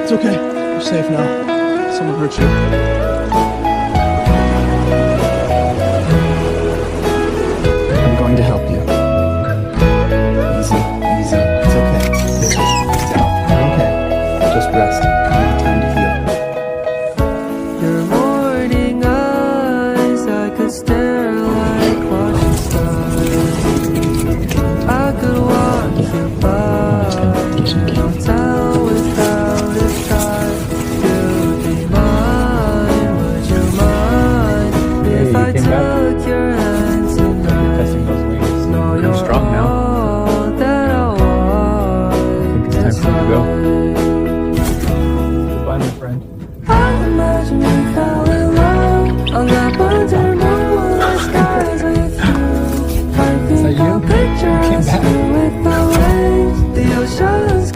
It's okay. You're safe now. Someone hurt you. I'm going to help you. Easy, easy. It's okay. It's out. Okay. Just rest. Time to heal. Your morning eyes, I could stare like watching stars. I could walk you by, no tell without a try. You'd be mine, would you mind if I took your hand tonight? Testing those wings. No, Pretty you're strong now. all that I want. I think it's time for you to go. Inside. Goodbye, my friend. I imagine we fell in love on that winter moonlit skies with you. I think that you? I'll picture You came us back. with the waves, the oceans.